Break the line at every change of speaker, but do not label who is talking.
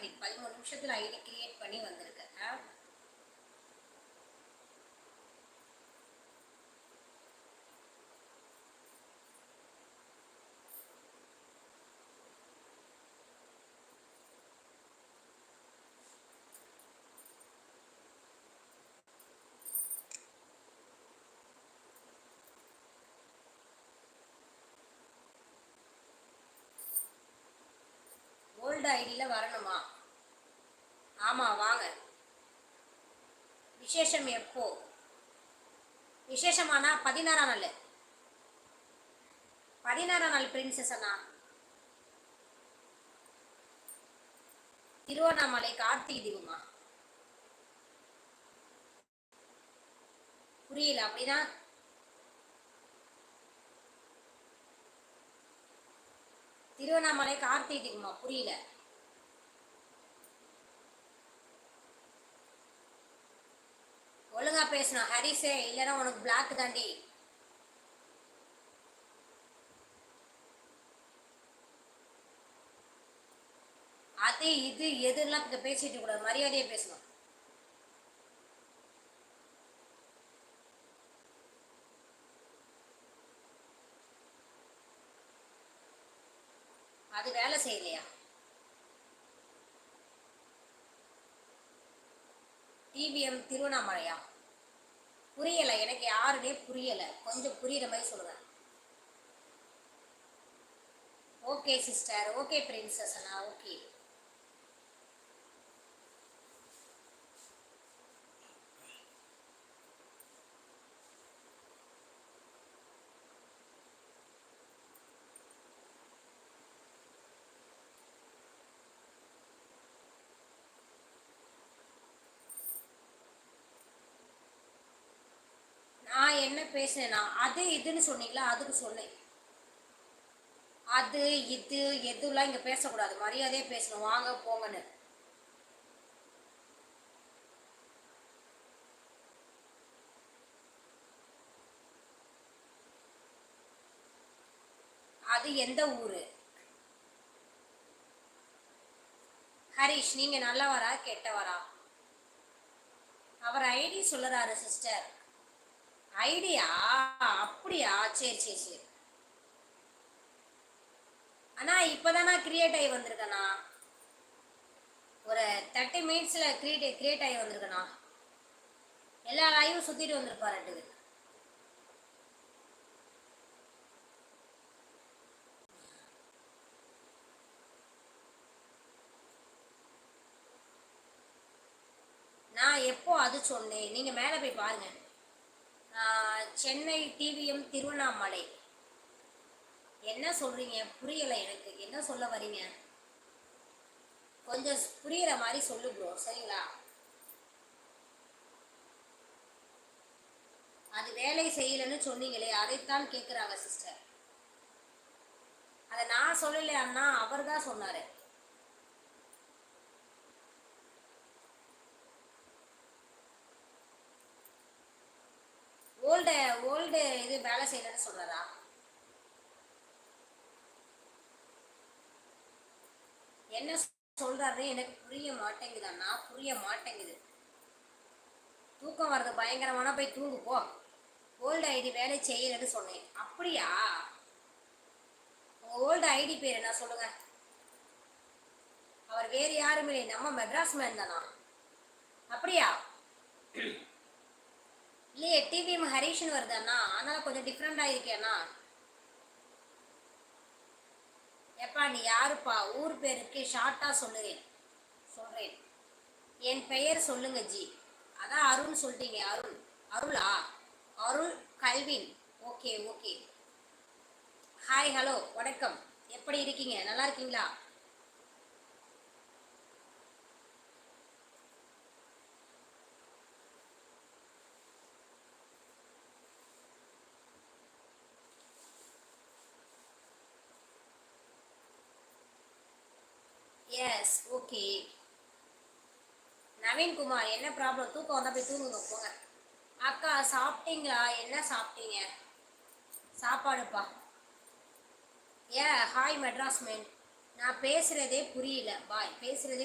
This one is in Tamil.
பண்ணிட்டு 13 நிமிஷத்துல ஐடி கிரியேட் பண்ணி வந்திருக்கேன். ஓல்டு ஐடியில் வரணுமா? ஆமாம் வாங்க. விசேஷம் எப்போ? விசேஷமானா 16ஆம் நாள். 16ஆம் நாள் பிரின்சஸ் அண்ணா. திருவண்ணாமலை கார்த்திகை தீபமா? புரியல. அப்படின்னா திருவண்ணாமலை கார்த்திகை தீபமா? புரியல. ஒழுங்கா பேசணும் ஹரிசே, இல்லைன்னா உனக்கு பிளாக் தாண்டி. அது இது எதுலாம் பேசிட்டு கூடாது, மரியாதையே பேசணும். அது வேலை செய்யலையா? டிவிஎம் திருவண்ணாமலையா? புரியல, எனக்கு யாருனே புரியல, கொஞ்சம் புரியுற மாதிரி சொல்லுங்க. ஓகே சிஸ்டர், ஓகே பிரின்சஸ் அண்ணா, ஓகே. நான் என்ன பேசுனேன்னா அது இதுன்னு சொன்னீங்களா, அதுக்கு சொன்னேன். அது இது எதுலாம் இங்க பேசக்கூடாது, மரியாதையே பேசணும், வாங்க போங்கன்னு. அது எந்த ஊரு? ஹரிஷ், நீங்க நல்லவரா கெட்டவரா? அவர் ஐடி சொல்லுறாரு சிஸ்டர். ஐடியா? அப்படியா? சரி சரி சரி. அண்ணா இப்போதானா கிரியேட் ஆகி வந்திருக்கண்ணா, ஒரு 30 மினிட்ஸில் கிரியேட் ஆகி வந்திருக்கண்ணா. எல்லா லைவும் சுற்றிட்டு வந்திருப்பாருட்டுது. நான் எப்போ அது சொன்னேன்? நீங்கள் மேலே போய் பாருங்க. சென்னை டிவிஎம் திருவண்ணாமலை. என்ன சொல்றீங்க? புரியலை எனக்கு, என்ன சொல்ல வரீங்க? கொஞ்சம் புரியுற மாதிரி சொல்லு ப்ரோ, சரிங்களா? அது வேலை செய்யலன்னு சொன்னீங்களே, அதைத்தான் கேட்குறாங்க சிஸ்டர். அதை நான் சொல்லலை அண்ணா, அவர் தான் சொன்னார். ஓல்டு இது வேலை செய்யலன்னு சொல்றாரா? என்ன சொல்றாரு எனக்கு புரிய மாட்டேங்குது அண்ணா, புரிய மாட்டேங்குது. தூக்கம் வர்றது பயங்கரமான, போய் தூங்கு போ. ஓல்டு ஐடி வேலை செய்யலன்னு சொன்னேன். அப்படியா? உங்க ஓல்டு ஐடி பேர் என்ன சொல்லுங்க? அவர் வேறு யாருமே இல்லை, நம்ம மெட்ராஸ் மேன் தானா? அப்படியா? இல்லையே, டிவிஎம் ஹரிஷ்னு வருதாண்ணா, ஆனால் கொஞ்சம் டிஃப்ரெண்ட் ஆயிருக்கேண்ணா. எப்பா நீ யாருப்பா? ஊர் பேருக்கு ஷார்ட்டா சொல்றேன். என் பெயர் சொல்லுங்க ஜி. அதான் அருண் சொல்லிட்டீங்க. அருண். அருளா? Arul Calvin. Okay okay. Hi hello வணக்கம், எப்படி இருக்கீங்க? நல்லா இருக்கீங்களா? S okay. நவீன்குமார், என்ன ப்ராப்ளம்? தூக்கம் வந்தால் போய் தூங்குங்க போங்க. அக்கா சாப்பிட்டீங்களா? என்ன சாப்பிட்டீங்க? சாப்பாடுப்பா. ஏ ஹாய் மெட்ராஸ் மேன். நான் பேசுகிறதே புரியல பாய், பேசுகிறதே